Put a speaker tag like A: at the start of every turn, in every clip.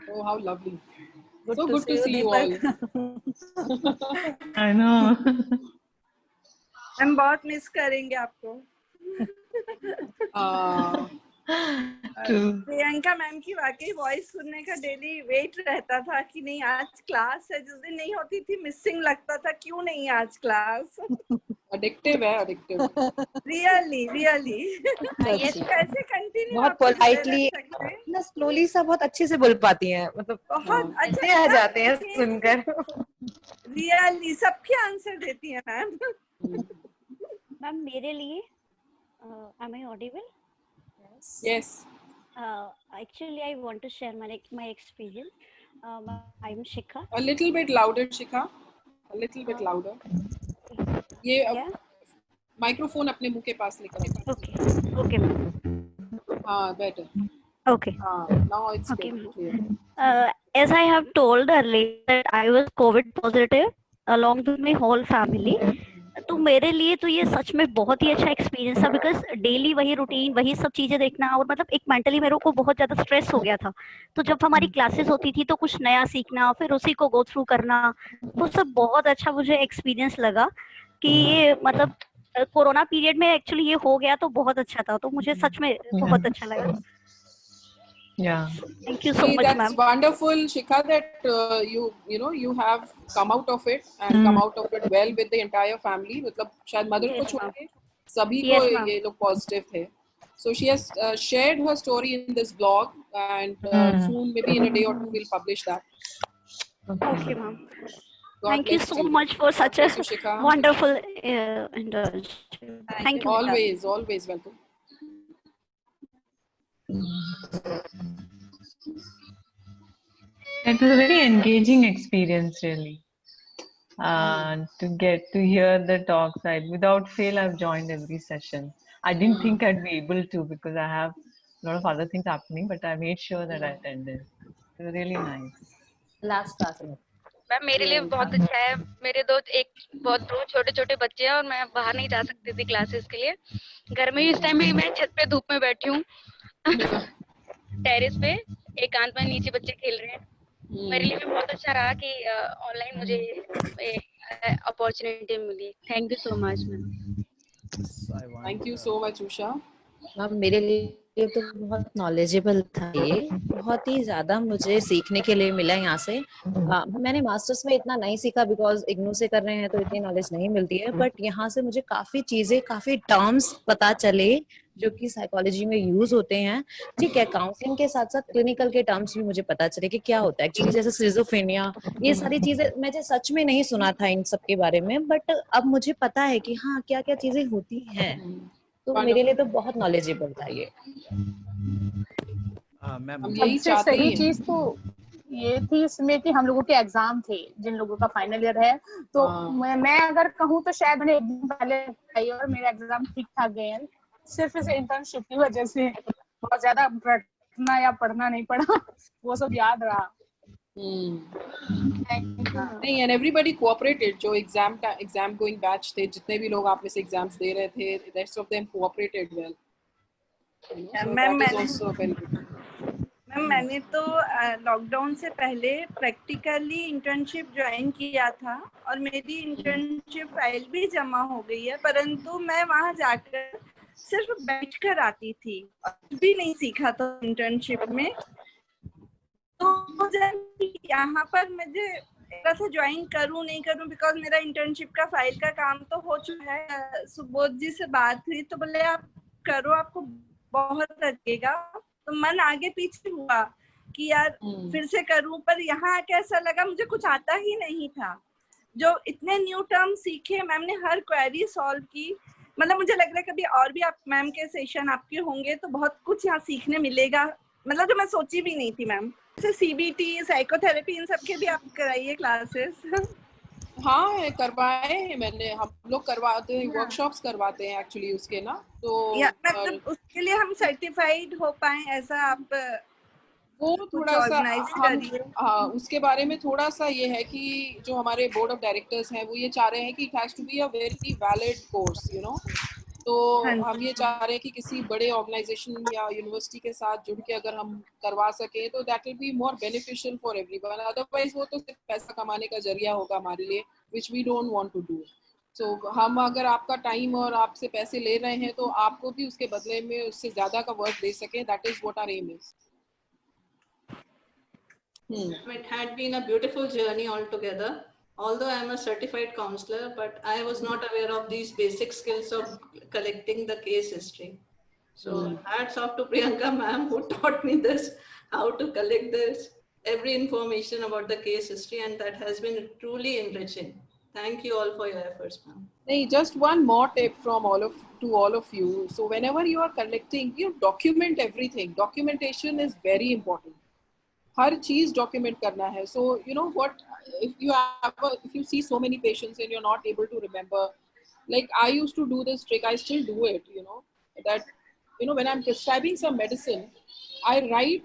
A: Oh, how lovely.
B: Good
A: So
B: to
A: good
B: see
A: to see you all.
C: I know.
B: हम बहुत miss करेंगे आपको।
C: True.
B: Priyanka ma'am की वाकई वॉइस सुनने का डेली वेट रहता था कि नहीं आज क्लास है, जिस दिन नहीं होती थी मिसिंग लगता था, क्यों नहीं आज क्लास।
A: Addictive है, addictive.
B: रियली ये कैसे कंटिन्यू
D: बहुत
B: आप करते
D: पोलाइटली
B: रह सकते हैं?
D: ना, स्लोली सा बहुत अच्छे से बोल पाती हैं, मतलब
B: बहुत
D: मजे आ जाते हैं सुनकर।
B: रियली सबके आंसर देती है मैम।
E: मैम मेरे लिए am I audible?
A: Yes.
E: Actually I want to share my experience. I'm Shikha.
A: A little bit louder, Shikha. A little bit louder. ये माइक्रोफोन अपने मुंह के पास लेकर।
E: Okay ma'am.
A: Better.
E: Okay.
A: Now it's
E: Okay,
A: clear.
E: As I have told earlier that I was COVID positive along with my whole family. तो मेरे लिए तो ये सच में बहुत ही अच्छा एक्सपीरियंस था, बिकॉज डेली वही रूटीन वही सब चीजें देखना, और मतलब एक मेंटली मेरे को बहुत ज्यादा स्ट्रेस हो गया था। तो जब हमारी क्लासेस होती थी तो कुछ नया सीखना, फिर उसी को गो थ्रू करना, वो सब बहुत अच्छा मुझे एक्सपीरियंस लगा कि ये मतलब कोरोना पीरियड में एक्चुअली ये हो गया तो बहुत अच्छा था, तो मुझे सच में बहुत अच्छा लगा।
C: Yeah.
E: Thank you so much,
A: That's
E: ma'am.
A: wonderful, Shikha, that you have come out of it and come out of it well with the entire family. मतलब शायद मदर को छोड़ के सभी को ये लोग positive थे. So she has shared her story in this blog, and soon, maybe in a day or two, we'll publish that.
E: Okay, ma'am.
A: God
E: Thank you
A: bless
E: so much for such a
A: Shikha.
E: wonderful introduction. Thank you.
A: Always welcome.
C: It was a very engaging experience, really. To get to hear the talks, without fail, I've joined every session. I didn't think I'd be able to because I have a lot of other things happening, but I made sure that I attended. It was really nice.
D: Last class में
F: ma'am मेरे लिए बहुत अच्छा है। मेरे दो छोटे छोटे बच्चे हैं और मैं बाहर नहीं जा सकती थी क्लासेस के लिए। घर में ही इस टाइम में मैं छत पे धूप में बैठी हूँ टेरेस पे, एकांत में नीचे बच्चे खेल रहे हैं। मेरे लिए भी बहुत अच्छा रहा कि ऑनलाइन मुझे अपॉर्चुनिटी मिली। Thank you so much ma'am.
A: Thank you so much, Usha.
D: Ma'am मेरे लिए तो बहुत नॉलेजेबल था, ये बहुत ही ज्यादा मुझे सीखने के लिए मिला यहाँ से। मैंने मास्टर्स में इतना नहीं सीखा बिकॉज इग्नू से कर रहे हैं तो इतनी नॉलेज नहीं मिलती है, बट यहाँ से मुझे काफी चीजें, काफी टर्म्स पता चले जो कि साइकोलॉजी में यूज होते हैं। ठीक है, काउंसलिंग के साथ साथ क्लिनिकल के टर्म्स भी मुझे पता चले कि क्या होता है एक्चुअली, जैसे सिजोफ्रेनिया, ये सारी चीजें मुझे सच में नहीं सुना था इन सब के बारे में, बट अब मुझे पता है कि हाँ क्या क्या चीजें होती हैं। तो मेरे लिए तो बहुत नॉलेजेबल था ये।
G: सबसे सही चीज तो ये थी इसमें कि हम लोगों के एग्जाम थे, जिन लोगों का फाइनल ईयर है, तो मैं अगर कहूँ तो शायद मैंने एक दिन पहले आई और मेरा एग्जाम ठीक ठाक गए हैं, सिर्फ इस इंटर्नशिप की वजह से। बहुत ज्यादा रटना या पढ़ना नहीं पड़ा, वो सब याद रहा।
A: नहीं, and everybody cooperated. जो exam going batch थे, जितने भी लोग आप में से exams दे रहे थे, rest of them cooperated well.
B: मैंने तो लॉकडाउन से पहले प्रैक्टिकली इंटर्नशिप ज्वाइन किया था और मेरी इंटर्नशिप फाइल भी जमा हो गई है, परंतु मैं वहां जाकर सिर्फ बैठकर आती थी और भी नहीं सीखा था इंटर्नशिप में। तो यहाँ पर मुझे था ज्वाइन करूँ नहीं करूँ, बिकॉज मेरा इंटर्नशिप का फाइल का काम तो हो चुका है। सुबोध जी से बात हुई तो बोले आप करो, आपको बहुत लगेगा। तो मन आगे पीछे हुआ कि यार फिर से करूं, पर यहाँ आके ऐसा लगा मुझे कुछ आता ही नहीं था। जो इतने न्यू टर्म सीखे, मैम ने हर क्वेरी सॉल्व की। मतलब मुझे लग रहा है कभी और भी आप मैम के सेशन आपके होंगे तो बहुत कुछ यहाँ सीखने मिलेगा, मतलब जो मैं सोची भी नहीं थी मैम। जैसे सीबीटी, साइकोथेरेपी, इन सब के भी आप कराइए क्लासेस।
A: हाँ करवाए मैंने, हम लोग करवाते हैं, वर्कशॉप्स करवाते हैं एक्चुअली उसके ना, तो
B: मतलब उसके लिए हम सर्टिफाइड हो पाए ऐसा आप
A: वो थोड़ा सा उसके बारे में थोड़ा सा ये है कि जो हमारे बोर्ड ऑफ डायरेक्टर्स हैं वो ये चाह रहे हैं कि it has to be a very valid course, you know, तो हम ये चाह रहे हैं कि किसी बड़े ऑर्गेनाइजेशन या यूनिवर्सिटी के साथ जुड़ के अगर हम करवा सके तो that will be more beneficial for everyone, otherwise वो तो सिर्फ पैसा कमाने का जरिया होगा हमारे लिए, which we don't want to do. So हम अगर आपका टाइम और आपसे पैसे ले रहे हैं तो आपको भी उसके बदले में उससे ज्यादा का वर्क दे सकें, that is what our aim is.
H: It had been a beautiful journey altogether. Although I am a certified counselor, but I was not aware of these basic skills of collecting the case history. So hats off to Priyanka ma'am who taught me this, how to collect this, every information about the case history, and that has been truly enriching. Thank you all for your efforts, ma'am.
A: Just one more tip from all of you. So whenever you are collecting, you document everything. Documentation is very important. हर चीज document करना है. So you know what, if you see so many patients and you're not able to remember, like I used to do this trick, I still do it, that when I'm prescribing some medicine, I write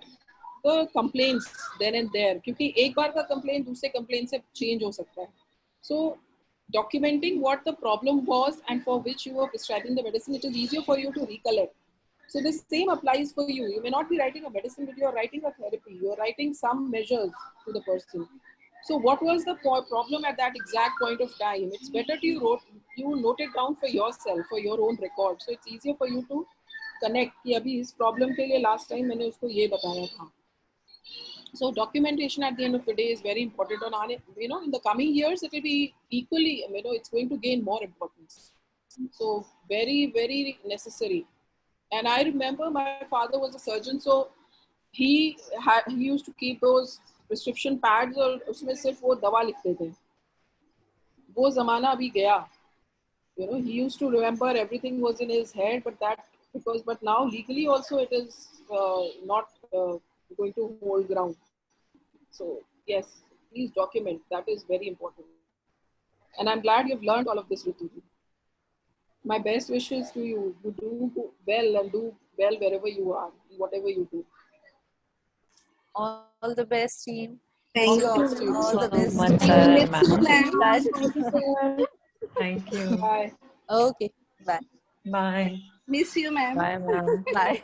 A: the complaints then and there, क्योंकि एक बार का complaint दूसरे complaint से change हो सकता है. So documenting what the problem was and for which you were prescribing the medicine, it is easier for you to recollect. So the same applies for you. You may not be writing a medicine, but you are writing a therapy. You are writing some measures to the person. So what was the problem at that exact point of time? It's better to you note it down for yourself, for your own record. So it's easier for you to connect कि अभी इस problem के लिए last time मैंने उसको ये बताया था. So documentation at the end of the day is very important. On in the coming years it will be equally, it's going to gain more importance. So very, very necessary. And I remember my father was a surgeon, so he used to keep those prescription pads और उसमें सिर्फ वो दवा लिखते थे. वो ज़माना अभी गया. He used to remember everything was in his head, but now legally also it is not going to hold ground. So yes, please document. That is very important. And I'm glad you've learned all of this, Ritu. My best wishes to you. You do well and do well wherever you are, whatever you do.
D: All the best, team.
B: Thank you.
D: All the best.
C: Much,
G: Thank you, sir.
C: Thank you.
A: Bye.
D: Okay. Bye.
C: Bye.
B: Miss you, ma'am.
C: Bye, ma'am.
D: Bye.